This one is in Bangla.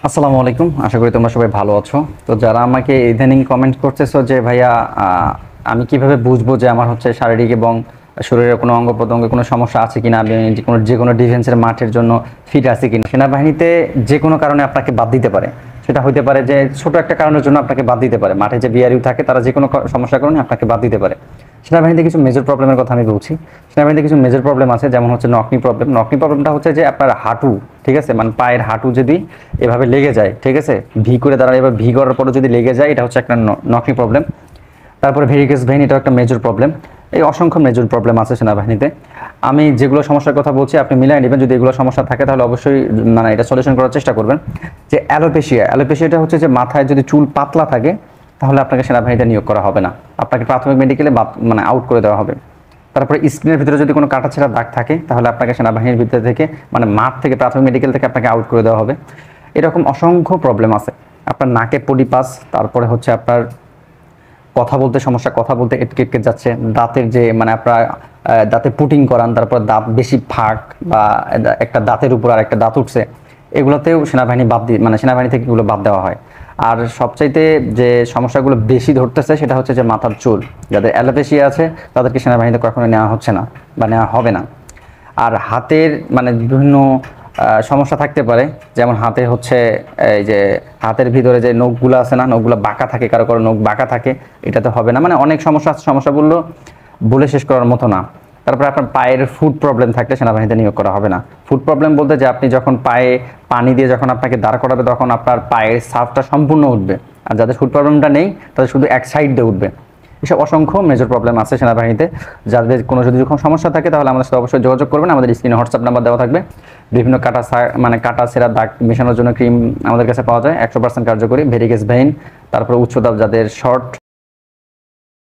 আসসালামু আলাইকুম, আশা করি তোমরা সবাই ভালো আছো। তো যারা আমাকে ইদানিং কমেন্ট করতেছো যে ভাইয়া আমি কিভাবে বুঝবো যে আমার হচ্ছে শারীরিক এবং শরীরের কোনো অঙ্গ প্রত্যঙ্গে কোনো সমস্যা আছে কিনা, আমি যে কোনো ডিফেন্সের মাঠের জন্য ফিট আছে কিনা। সেনাবাহিনীতে যে কোনো কারণে আপনাকে বাদ দিতে পারে। সেটা হতে পারে যে ছোট একটা কারণের জন্য আপনাকে বাদ দিতে পারে। মাঠে যে বিআরইউ থাকে তারা যে কোনো সমস্যার কারণে আপনাকে বাদ দিতে পারে। সেনাবাহিনীতে কিছু মেজর প্রবলেমের কথা আমি বলছি। সেনাবাহিনীতে কিছু মেজর প্রবলেম আছে, যেমন হচ্ছে নকনি প্রবলেম। নকনি প্রবলেমটা হচ্ছে যে আপনার হাঁটু, ঠিক আছে, মানে পায়ের হাঁটু যদি এভাবে লেগে যায়, ঠিক আছে, ভি করে দাঁড়ায়, এবার ভি করার পরে যদি লেগে যায়, এটা হচ্ছে একটা নকনি প্রবলেম। তারপরে ভেরিকেস ভেইন, এটাও একটা মেজর প্রবলেম। এই অসংখ্য মেজর প্রবলেম আছে সেনাবাহিনীতে। আমি যেগুলো সমস্যার কথা বলছি আপনি মিলাই নেবেন। যদি এগুলো সমস্যা থাকে তাহলে অবশ্যই মানে এটা সলিউশন করার চেষ্টা করবেন। যে অ্যালোপেশিয়াটা হচ্ছে যে মাথায় যদি চুল পাতলা থাকে তাহলে আপনাকে সেনাবাহিনীতে নিয়োগ করা হবে না, আপনাকে প্রাথমিক মেডিকেলে মানে আউট করে দেওয়া হবে। তারপরে স্কিনের ভিতরে যদি কোনো কাটাছেঁড়া দাগ থাকে তাহলে আপনাকে সেনাবাহিনীর ভিতর থেকে মানে মাঠ থেকে প্রাথমিক মেডিকেল থেকে আপনাকে আউট করে দেওয়া হবে। এরকম অসংখ্য প্রবলেম আছে। আপনার নাকে পলিপাস, তারপরে হচ্ছে আপনার কথা বলতে সমস্যা, কথা বলতে এটকে যাচ্ছে, দাঁতের যে মানে আপনার দাঁতে পুটিং করান, তারপর দাঁত বেশি ফাঁক বা একটা দাঁতের উপর আর একটা দাঁত উঠছে, এগুলোতেও সেনাবাহিনী বাদ দিয়ে মানে সেনাবাহিনী থেকে এগুলো বাদ দেওয়া হয়। আর সবচাইতে যে সমস্যাগুলো বেশি ধরতেছে সেটা হচ্ছে যে মাথার চুল। যাদের অ্যালোপেশিয়া আছে তাদেরকে সেনাবাহিনীতে কখনো নেওয়া হচ্ছে না বা নেওয়া হবে না। আর হাতের মানে বিভিন্ন সমস্যা থাকতে পারে, যেমন হাতে হচ্ছে এই যে হাতের ভিতরে যে নখগুলো আছে না, নখগুলো বাঁকা থাকে, কারো কারো নখ বাঁকা থাকে, এটা তো হবে না। মানে অনেক সমস্যা আছে, সমস্যাগুলো বলে শেষ করার মতো না। তারপরে আপনার পায়ের ফুড প্রবলেম থাকলে সেনাবাহিনীতে নিয়োগ করা হবে না। ফুড প্রবলেম বলতে যে আপনি যখন পায়ে পানি দিয়ে যখন আপনাকে দাঁড় করাবে তখন আপনার পায়ের সাফটা সম্পূর্ণ উঠবে, আর যাদের ফুড প্রবলেমটা নেই তাদের শুধু এক সাইড দিয়ে উঠবে। এসব অসংখ্য মেজর প্রবলেম আছে সেনাবাহিনীতে। যাদের কোনো যদি যখন সমস্যা থাকে তাহলে আমাদের সাথে অবশ্যই যোগাযোগ করবেন। আমাদের স্ক্রিনে হোয়াটসঅ্যাপ নাম্বার দেওয়া থাকবে। বিভিন্ন কাটা ছেঁড়া দাগ মেশানোর জন্য ক্রিম আমাদের কাছে পাওয়া যায়, 100% কার্যকরী। ভেরিকেস ভেইন, তারপরে উচ্চতাপ যাদের শর্ট